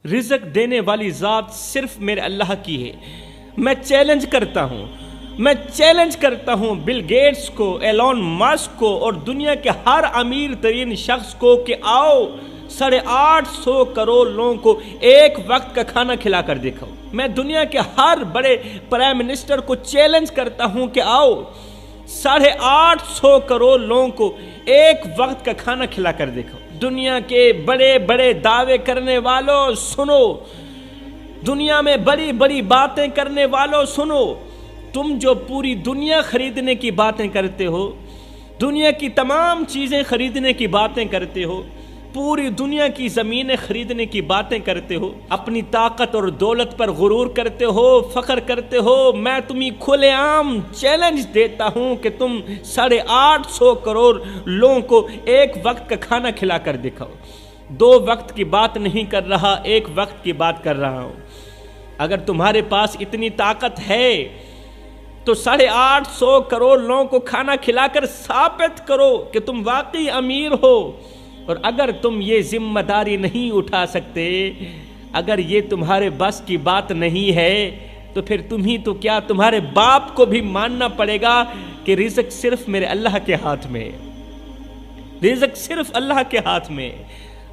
رزق دینے والی ذات صرف میرے اللہ کی ہے۔ میں چیلنج کرتا ہوں بل گیٹس کو، ایلون ماسک کو اور دنیا کے ہر امیر ترین شخص کو کہ آؤ 850 کروڑ لوگوں کو ایک وقت کا کھانا کھلا کر دکھاؤ۔ میں دنیا کے ہر بڑے پرائم منسٹر کو چیلنج کرتا ہوں کہ آؤ 850 کروڑ لوگوں کو ایک وقت کا کھانا کھلا کر دکھاؤ۔ دنیا کے بڑے بڑے دعوے کرنے والوں سنو، دنیا میں بڑی بڑی باتیں کرنے والوں سنو، تم جو پوری دنیا خریدنے کی باتیں کرتے ہو، دنیا کی تمام چیزیں خریدنے کی باتیں کرتے ہو، پوری دنیا کی زمینیں خریدنے کی باتیں کرتے ہو، اپنی طاقت اور دولت پر غرور کرتے ہو، فخر کرتے ہو، میں تمہیں کھلے عام چیلنج دیتا ہوں کہ تم 850 کروڑ لوگوں کو ایک وقت کا کھانا کھلا کر دکھاؤ۔ 2 وقت کی بات نہیں کر رہا، ایک وقت کی بات کر رہا ہوں۔ اگر تمہارے پاس اتنی طاقت ہے تو 850 کروڑ لوگوں کو کھانا کھلا کر ثابت کرو کہ تم واقعی امیر ہو۔ اور اگر تم یہ ذمہ داری نہیں اٹھا سکتے، اگر یہ تمہارے بس کی بات نہیں ہے، تو پھر تمہارے باپ کو بھی ماننا پڑے گا کہ رزق صرف میرے اللہ کے ہاتھ میں ہے، رزق صرف اللہ کے ہاتھ میں ہے۔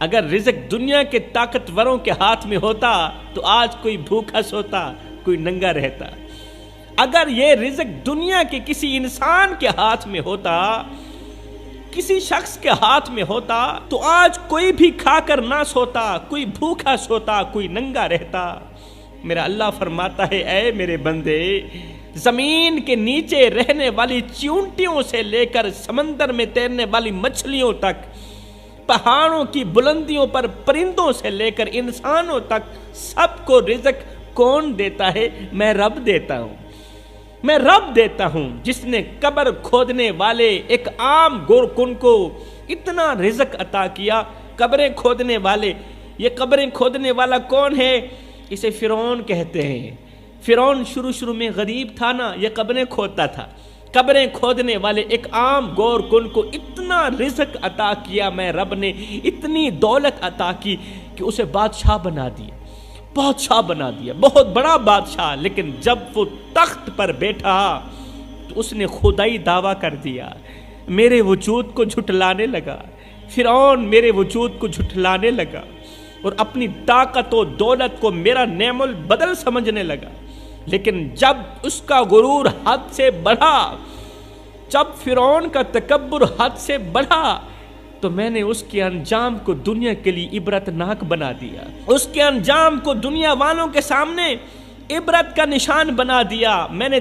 اگر رزق دنیا کے طاقتوروں کے ہاتھ میں ہوتا تو آج کوئی بھوکا سوتا، کوئی ننگا رہتا۔ اگر یہ رزق دنیا کے کسی انسان کے ہاتھ میں ہوتا، کسی شخص کے ہاتھ میں ہوتا، تو آج کوئی بھی کھا کر نہ سوتا، کوئی بھوکا سوتا، کوئی ننگا رہتا۔ میرا اللہ فرماتا ہے، اے میرے بندے، زمین کے نیچے رہنے والی چیونٹیوں سے لے کر سمندر میں تیرنے والی مچھلیوں تک، پہاڑوں کی بلندیوں پر پرندوں سے لے کر انسانوں تک، سب کو رزق کون دیتا ہے؟ میں رب دیتا ہوں۔ میں رب دیتا ہوں جس نے قبر کھودنے والے ایک عام گورکن کو اتنا رزق عطا کیا۔ قبریں کھودنے والے، یہ قبریں کھودنے والا کون ہے؟ اسے فرعون کہتے ہیں۔ فرعون شروع میں غریب تھا نا، یہ قبریں کھودتا تھا۔ قبریں کھودنے والے ایک عام گورکن کو اتنا رزق عطا کیا، میں رب نے اتنی دولت عطا کی کہ اسے بادشاہ بنا دیا، بہت بڑا بادشاہ۔ لیکن جب وہ تخت پر بیٹھا تو اس نے خدائی دعویٰ کر دیا، میرے وجود کو جھٹلانے لگا۔ فرعون میرے وجود کو جھٹلانے لگا اور اپنی طاقت و دولت کو میرا نعم البدل سمجھنے لگا۔ لیکن جب اس کا غرور حد سے بڑھا، جب فرعون کا تکبر حد سے بڑھا، تو میں نے اس کے انجام کو دنیا کے لیے عبرت ناک بنا دیا۔ اس کے انجام کو دنیا والوں کے سامنے عبرت کا نشان بنا دیا۔ میں نے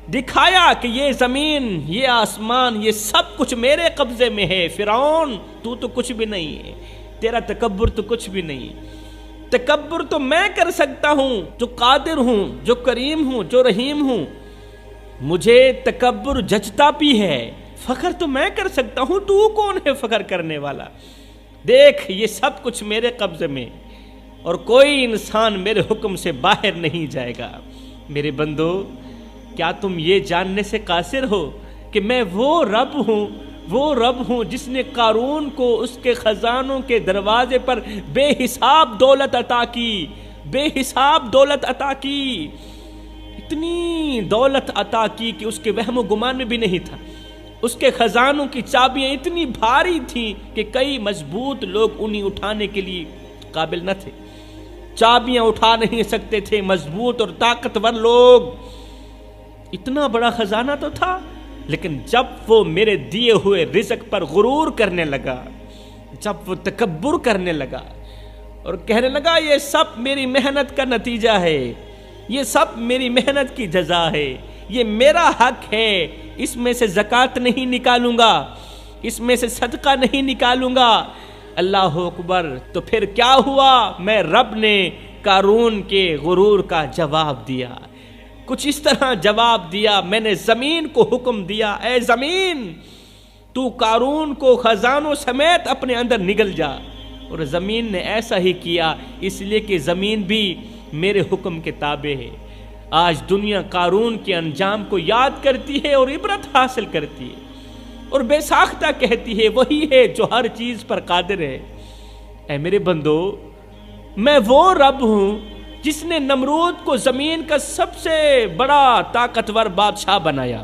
دکھایا کہ یہ زمین، یہ آسمان، یہ سب کچھ میرے قبضے میں ہے۔ فرعون تو کچھ بھی نہیں ہے، تیرا تکبر تو کچھ بھی نہیں ہے۔ تکبر تو میں کر سکتا ہوں، جو قادر ہوں، جو کریم ہوں، جو رحیم ہوں۔ مجھے تکبر جچتا بھی ہے، فخر تو میں کر سکتا ہوں، تو کون ہے فخر کرنے والا؟ دیکھ، یہ سب کچھ میرے قبضے میں، اور کوئی انسان میرے حکم سے باہر نہیں جائے گا۔ میرے بندو، کیا تم یہ جاننے سے قاصر ہو کہ میں وہ رب ہوں جس نے قارون کو اس کے خزانوں کے دروازے پر بے حساب دولت عطا کی، اتنی دولت عطا کی کہ اس کے وہم و گمان میں بھی نہیں تھا۔ اس کے خزانوں کی چابیاں اتنی بھاری تھیں کہ کئی مضبوط لوگ انہیں اٹھانے کے لیے قابل نہ تھے، چابیاں اٹھا نہیں سکتے تھے مضبوط اور طاقتور لوگ۔ اتنا بڑا خزانہ تو تھا، لیکن جب وہ میرے دیے ہوئے رزق پر غرور کرنے لگا، جب وہ تکبر کرنے لگا اور کہنے لگا یہ سب میری محنت کا نتیجہ ہے، یہ سب میری محنت کی جزا ہے، یہ میرا حق ہے، اس میں سے زکوٰۃ نہیں نکالوں گا، اس میں سے صدقہ نہیں نکالوں گا۔ اللہ اکبر! تو پھر کیا ہوا؟ میں رب نے قارون کے غرور کا جواب دیا، کچھ اس طرح جواب دیا۔ میں نے زمین کو حکم دیا، اے زمین تو قارون کو خزانوں سمیت اپنے اندر نگل جا، اور زمین نے ایسا ہی کیا، اس لیے کہ زمین بھی میرے حکم کے تابع ہے۔ آج دنیا قارون کے انجام کو یاد کرتی ہے اور عبرت حاصل کرتی ہے، اور بے ساختہ کہتی ہے وہی ہے جو ہر چیز پر قادر ہے۔ اے میرے بندو، میں وہ رب ہوں جس نے نمرود کو زمین کا سب سے بڑا طاقتور بادشاہ بنایا۔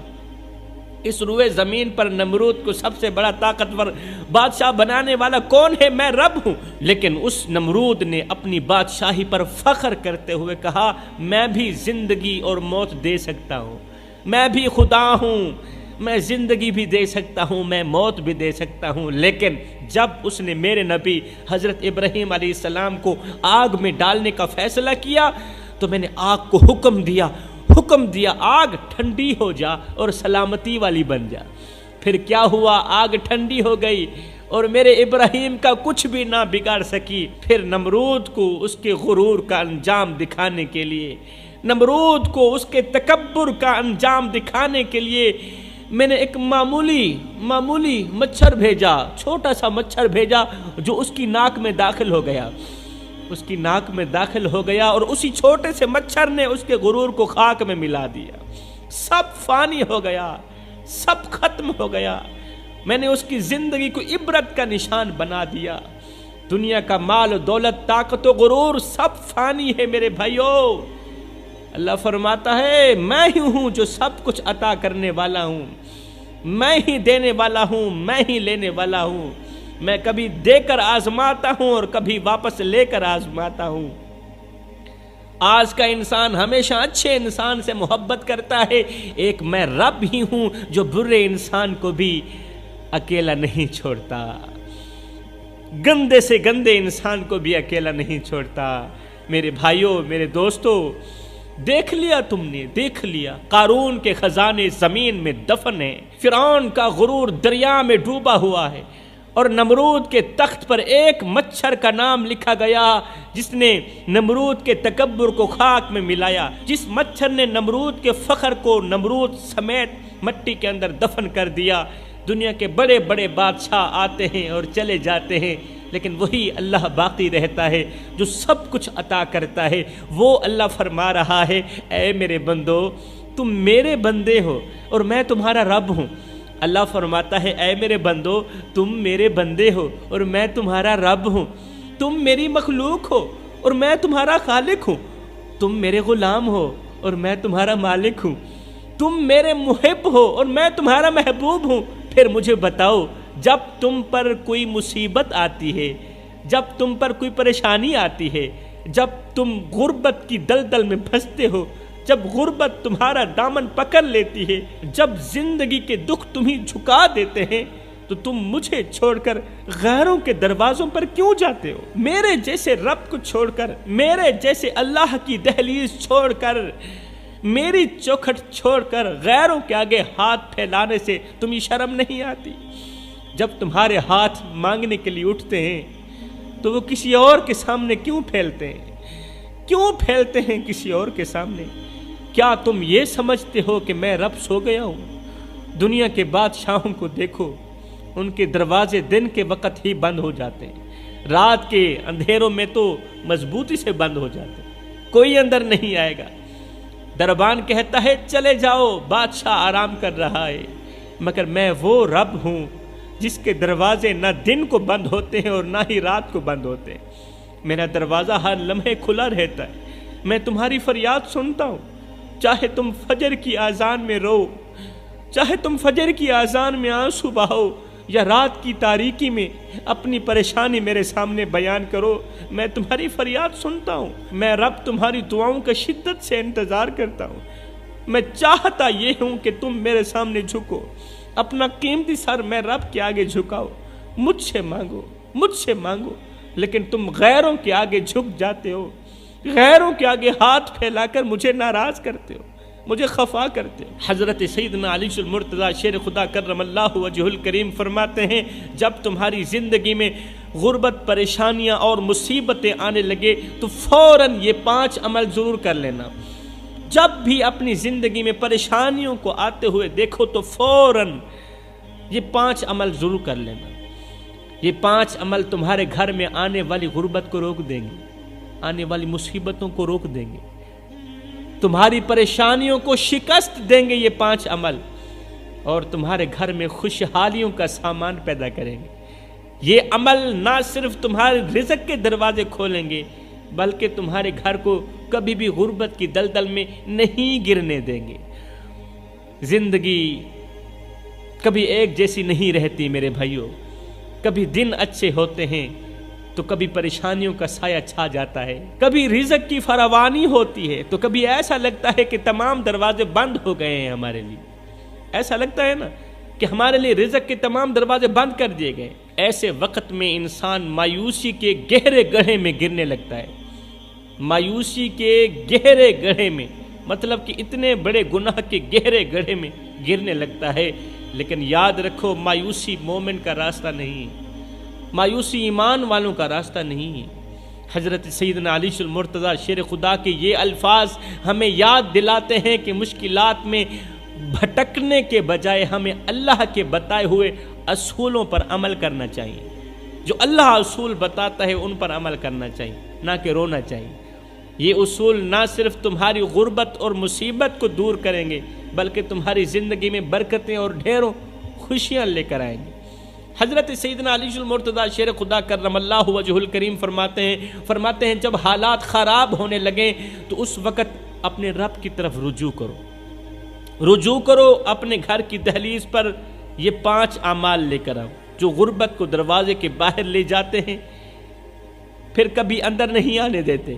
اس روئے زمین پر نمرود کو سب سے بڑا طاقتور بادشاہ بنانے والا کون ہے؟ میں رب ہوں۔ لیکن اس نمرود نے اپنی بادشاہی پر فخر کرتے ہوئے کہا میں بھی زندگی اور موت دے سکتا ہوں، میں بھی خدا ہوں، میں زندگی بھی دے سکتا ہوں، میں موت بھی دے سکتا ہوں۔ لیکن جب اس نے میرے نبی حضرت ابراہیم علیہ السلام کو آگ میں ڈالنے کا فیصلہ کیا تو میں نے آگ کو حکم دیا آگ ٹھنڈی ہو جا اور سلامتی والی بن جا۔ پھر کیا ہوا؟ آگ ٹھنڈی ہو گئی اور میرے ابراہیم کا کچھ بھی نہ بگاڑ سکی۔ پھر نمرود کو اس کے غرور کا انجام دکھانے کے لیے، نمرود کو اس کے تکبر کا انجام دکھانے کے لیے میں نے ایک معمولی مچھر بھیجا، چھوٹا سا مچھر بھیجا جو اس کی ناک میں داخل ہو گیا، اور اسی چھوٹے سے مچھر نے اس کے غرور کو خاک میں ملا دیا۔ سب فانی ہو گیا، سب ختم ہو گیا۔ میں نے اس کی زندگی کو عبرت کا نشان بنا دیا۔ دنیا کا مال و دولت، طاقت و غرور سب فانی ہے میرے بھائیوں۔ اللہ فرماتا ہے میں ہی ہوں جو سب کچھ عطا کرنے والا ہوں، میں ہی دینے والا ہوں، میں ہی لینے والا ہوں۔ میں کبھی دے کر آزماتا ہوں اور کبھی واپس لے کر آزماتا ہوں۔ آج کا انسان ہمیشہ اچھے انسان سے محبت کرتا ہے، ایک میں رب ہی ہوں جو برے انسان کو بھی اکیلا نہیں چھوڑتا، گندے سے گندے انسان کو بھی اکیلا نہیں چھوڑتا۔ میرے بھائیوں، میرے دوستوں، دیکھ لیا تم نے، دیکھ لیا قارون کے خزانے زمین میں دفن ہیں، فرعون کا غرور دریا میں ڈوبا ہوا ہے، اور نمرود کے تخت پر ایک مچھر کا نام لکھا گیا جس نے نمرود کے تکبر کو خاک میں ملایا، جس مچھر نے نمرود کے فخر کو نمرود سمیت مٹی کے اندر دفن کر دیا۔ دنیا کے بڑے بڑے بادشاہ آتے ہیں اور چلے جاتے ہیں، لیکن وہی اللہ باقی رہتا ہے جو سب کچھ عطا کرتا ہے۔ وہ اللہ فرما رہا ہے اے میرے بندو تم میرے بندے ہو اور میں تمہارا رب ہوں۔ اللہ فرماتا ہے اے میرے بندو تم میرے بندے ہو اور میں تمہارا رب ہوں، تم میری مخلوق ہو اور میں تمہارا خالق ہوں، تم میرے غلام ہو اور میں تمہارا مالک ہوں، تم میرے محب ہو اور میں تمہارا محبوب ہوں۔ پھر مجھے بتاؤ جب تم پر کوئی مصیبت آتی ہے، جب تم پر کوئی پریشانی آتی ہے، جب تم غربت کی دلدل میں پھنستے ہو، جب غربت تمہارا دامن پکڑ لیتی ہے، جب زندگی کے دکھ تمہیں جھکا دیتے ہیں، تو تم مجھے چھوڑ کر غیروں کے دروازوں پر کیوں جاتے ہو؟ میرے جیسے رب کو چھوڑ کر، میرے جیسے اللہ کی دہلیز چھوڑ کر، میری چوکھٹ چھوڑ کر غیروں کے آگے ہاتھ پھیلانے سے تمہیں شرم نہیں آتی؟ جب تمہارے ہاتھ مانگنے کے لیے اٹھتے ہیں تو وہ کسی اور کے سامنے کیوں پھیلتے ہیں کسی اور کے سامنے؟ کیا تم یہ سمجھتے ہو کہ میں رب سو گیا ہوں؟ دنیا کے بادشاہوں کو دیکھو، ان کے دروازے دن کے وقت ہی بند ہو جاتے ہیں، رات کے اندھیروں میں تو مضبوطی سے بند ہو جاتے ہیں، کوئی اندر نہیں آئے گا۔ دربان کہتا ہے چلے جاؤ، بادشاہ آرام کر رہا ہے، مگر میں وہ رب ہوں جس کے دروازے نہ دن کو بند ہوتے ہیں اور نہ ہی رات کو بند ہوتے ہیں۔ میرا دروازہ ہر لمحے کھلا رہتا ہے، میں تمہاری فریاد سنتا ہوں، چاہے تم فجر کی اذان میں رو، چاہے تم فجر کی اذان میں آنسو بہاؤ یا رات کی تاریکی میں اپنی پریشانی میرے سامنے بیان کرو، میں تمہاری فریاد سنتا ہوں۔ میں رب تمہاری دعاؤں کا شدت سے انتظار کرتا ہوں۔ میں چاہتا یہ ہوں کہ تم میرے سامنے جھکو، اپنا قیمتی سر میں رب کے آگے جھکاؤ، مجھ سے مانگو، لیکن تم غیروں کے آگے جھک جاتے ہو، غیروں کے آگے ہاتھ پھیلا کر مجھے ناراض کرتے ہو، مجھے خفا کرتے ہو۔ حضرت سیدنا علی المرتضیٰ شیر خدا کرم اللہ وجہ الکریم فرماتے ہیں جب تمہاری زندگی میں غربت، پریشانیاں اور مصیبتیں آنے لگے تو فوراً یہ 5 عمل ضرور کر لینا۔ جب بھی اپنی زندگی میں پریشانیوں کو آتے ہوئے دیکھو تو فوراً یہ 5 عمل ضرور کر لینا۔ یہ 5 عمل تمہارے گھر میں آنے والی غربت کو روک دیں گے، آنے والی مصیبتوں کو روک دیں گے، تمہاری پریشانیوں کو شکست دیں گے یہ 5 عمل، اور تمہارے گھر میں خوشحالیوں کا سامان پیدا کریں گے۔ یہ عمل نہ صرف تمہارے رزق کے دروازے کھولیں گے بلکہ تمہارے گھر کو کبھی بھی غربت کی دلدل میں نہیں گرنے دیں گے۔ زندگی کبھی ایک جیسی نہیں رہتی میرے بھائیوں، کبھی دن اچھے ہوتے ہیں تو کبھی پریشانیوں کا سایہ چھا جاتا ہے، کبھی رزق کی فراوانی ہوتی ہے تو کبھی ایسا لگتا ہے کہ تمام دروازے بند ہو گئے ہیں ہمارے لیے۔ ایسا لگتا ہے نا کہ ہمارے لیے رزق کے تمام دروازے بند کر دیے گئے۔ ایسے وقت میں انسان مایوسی کے گہرے گڑھے میں گرنے لگتا ہے، مایوسی کے گہرے گڑھے میں، مطلب کہ اتنے بڑے گناہ کے گہرے گڑھے میں گرنے لگتا ہے۔ لیکن یاد رکھو، مایوسی مومن کا راستہ نہیں ہے، مایوسی ایمان والوں کا راستہ نہیں ہے۔ حضرت سیدنا علی المرتضیٰ شیر خدا کے یہ الفاظ ہمیں یاد دلاتے ہیں کہ مشکلات میں بھٹکنے کے بجائے ہمیں اللہ کے بتائے ہوئے اصولوں پر عمل کرنا چاہیے۔ جو اللہ اصول بتاتا ہے ان پر عمل کرنا چاہیے، نہ کہ رونا چاہیے۔ یہ اصول نہ صرف تمہاری غربت اور مصیبت کو دور کریں گے بلکہ تمہاری زندگی میں برکتیں اور ڈھیروں خوشیاں لے کر آئیں گے۔ حضرت سیدنا علی المرتضیٰ شیر خدا کرم اللہ وجہ الکریم فرماتے ہیں جب حالات خراب ہونے لگیں تو اس وقت اپنے رب کی طرف رجوع کرو اپنے گھر کی دہلیز پر یہ 5 اعمال لے کر آؤ جو غربت کو دروازے کے باہر لے جاتے ہیں، پھر کبھی اندر نہیں آنے دیتے،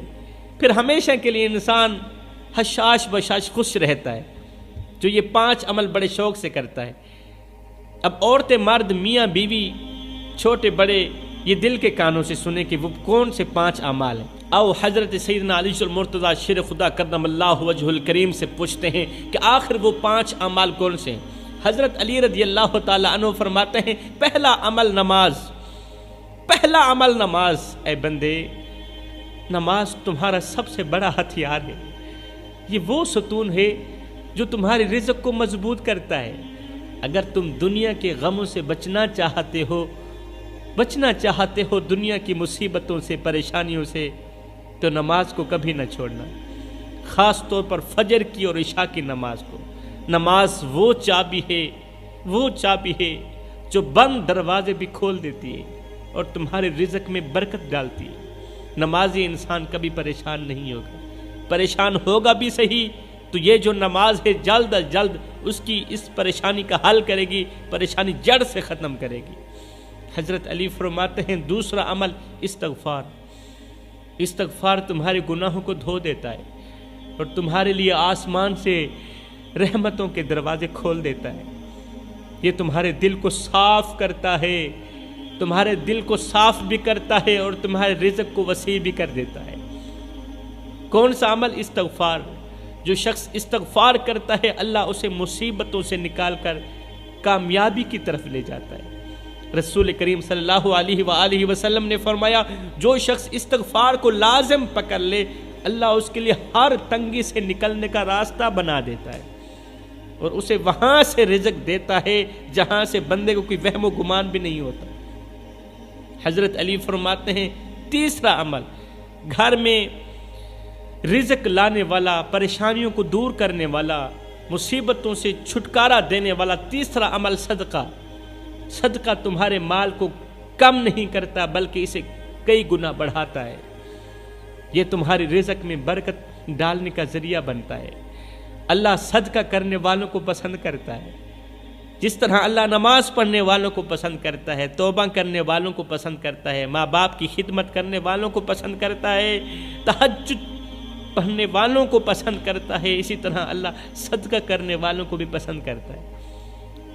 پھر ہمیشہ کے لیے انسان حشاش بشاش خوش رہتا ہے، جو یہ 5 عمل بڑے شوق سے کرتا ہے۔ اب عورتیں، مرد، میاں بیوی، چھوٹے بڑے، یہ دل کے کانوں سے سنیں کہ وہ کون سے 5 اعمال ہیں۔ آؤ حضرت سیدنا علی المرتضیٰ شیر خدا کرم اللہ وجہ الکریم سے پوچھتے ہیں کہ آخر وہ 5 اعمال کون سے ہیں۔ حضرت علی رضی اللہ تعالیٰ عنہ فرماتے ہیں پہلا عمل نماز۔ اے بندے، نماز تمہارا سب سے بڑا ہتھیار ہے، یہ وہ ستون ہے جو تمہاری رزق کو مضبوط کرتا ہے۔ اگر تم دنیا کے غموں سے بچنا چاہتے ہو دنیا کی مصیبتوں سے، پریشانیوں سے، تو نماز کو کبھی نہ چھوڑنا، خاص طور پر فجر کی اور عشاء کی نماز کو۔ نماز وہ چابی ہے جو بند دروازے بھی کھول دیتی ہے اور تمہارے رزق میں برکت ڈالتی ہے۔ نمازی انسان کبھی پریشان نہیں ہوگا، پریشان ہوگا بھی صحیح تو یہ جو نماز ہے جلد از جلد اس کی اس پریشانی کا حل کرے گی، پریشانی جڑ سے ختم کرے گی۔ حضرت علی فرماتے ہیں دوسرا عمل استغفار تمہارے گناہوں کو دھو دیتا ہے اور تمہارے لیے آسمان سے رحمتوں کے دروازے کھول دیتا ہے۔ یہ تمہارے دل کو صاف کرتا ہے، تمہارے دل کو صاف بھی کرتا ہے اور تمہارے رزق کو وسیع بھی کر دیتا ہے۔ کون سا عمل؟ استغفار۔ جو شخص استغفار کرتا ہے اللہ اسے مصیبتوں سے نکال کر کامیابی کی طرف لے جاتا ہے۔ رسول کریم صلی اللہ علیہ وآلہ وسلم نے فرمایا جو شخص استغفار کو لازم پکڑ لے اللہ اس کے لیے ہر تنگی سے نکلنے کا راستہ بنا دیتا ہے اور اسے وہاں سے رزق دیتا ہے جہاں سے بندے کو کوئی وہم و گمان بھی نہیں ہوتا۔ حضرت علی فرماتے ہیں تیسرا عمل، گھر میں رزق لانے والا، پریشانیوں کو دور کرنے والا، مصیبتوں سے چھٹکارا دینے والا تیسرا عمل صدقہ تمہارے مال کو کم نہیں کرتا بلکہ اسے کئی گنا بڑھاتا ہے۔ یہ تمہاری رزق میں برکت ڈالنے کا ذریعہ بنتا ہے۔ اللہ صدقہ کرنے والوں کو پسند کرتا ہے، جس طرح اللہ نماز پڑھنے والوں کو پسند کرتا ہے، توبہ کرنے والوں کو پسند کرتا ہے، ماں باپ کی خدمت کرنے والوں کو پسند کرتا ہے، تہجد پڑھنے والوں کو پسند کرتا ہے، اسی طرح اللہ صدقہ کرنے والوں کو بھی پسند کرتا ہے۔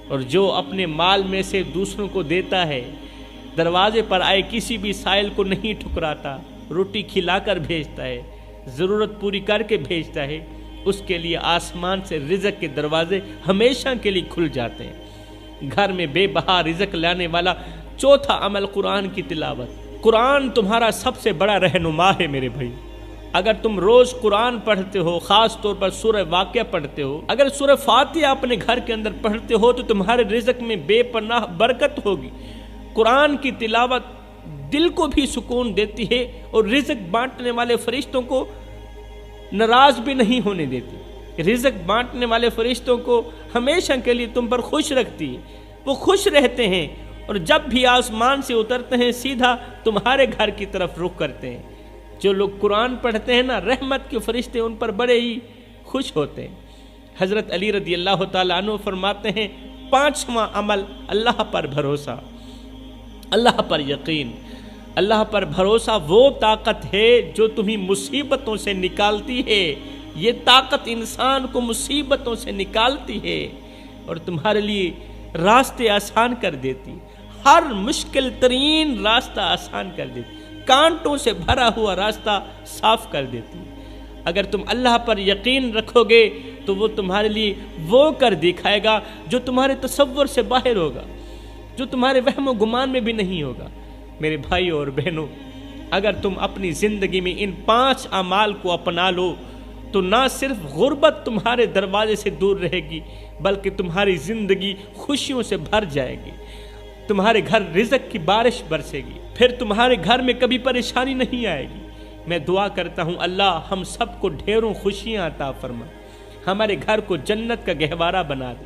اور جو اپنے مال میں سے دوسروں کو دیتا ہے، دروازے پر آئے کسی بھی سائل کو نہیں ٹھکراتا، روٹی کھلا کر بھیجتا ہے، ضرورت پوری کر کے بھیجتا ہے، اس کے لیے آسمان سے رزق کے دروازے ہمیشہ کے لیے کھل جاتے ہیں۔ گھر میں بے بہا رزق لانے والا چوتھا عمل قرآن کی تلاوت۔ قرآن تمہارا سب سے بڑا رہنما ہے میرے بھائی۔ اگر تم روز قرآن پڑھتے ہو، خاص طور پر سورہ واقعہ پڑھتے ہو، اگر سورہ فاتحہ اپنے گھر کے اندر پڑھتے ہو تو تمہارے رزق میں بے پناہ برکت ہوگی۔ قرآن کی تلاوت دل کو بھی سکون دیتی ہے اور رزق بانٹنے والے فرشتوں کو ناراض بھی نہیں ہونے دیتی۔ رزق بانٹنے والے فرشتوں کو ہمیشہ کے لیے تم پر خوش رکھتی ہے، وہ خوش رہتے ہیں اور جب بھی آسمان سے اترتے ہیں سیدھا تمہارے گھر کی طرف رخ کرتے ہیں۔ جو لوگ قرآن پڑھتے ہیں نا، رحمت کے فرشتے ان پر بڑے ہی خوش ہوتے ہیں۔ حضرت علی رضی اللہ تعالیٰ عنہ فرماتے ہیں 5واں عمل اللہ پر بھروسہ، اللہ پر یقین۔ اللہ پر بھروسہ وہ طاقت ہے جو تمہیں مصیبتوں سے نکالتی ہے۔ یہ طاقت انسان کو مصیبتوں سے نکالتی ہے اور تمہارے لیے راستے آسان کر دیتی، ہر مشکل ترین راستہ آسان کر دیتی، کانٹوں سے بھرا ہوا راستہ صاف کر دیتی۔ اگر تم اللہ پر یقین رکھو گے تو وہ تمہارے لیے وہ کر دکھائے گا جو تمہارے تصور سے باہر ہوگا، جو تمہارے وہم و گمان میں بھی نہیں ہوگا۔ میرے بھائیوں اور بہنوں، اگر تم اپنی زندگی میں ان 5 اعمال کو اپنا لو تو نہ صرف غربت تمہارے دروازے سے دور رہے گی، بلکہ تمہاری زندگی خوشیوں سے بھر جائے گی، تمہارے گھر رزق کی بارش برسے گی، پھر تمہارے گھر میں کبھی پریشانی نہیں آئے گی۔ میں دعا کرتا ہوں اللہ ہم سب کو ڈھیروں خوشیاں عطا فرما، ہمارے گھر کو جنت کا گہوارہ بنا دے۔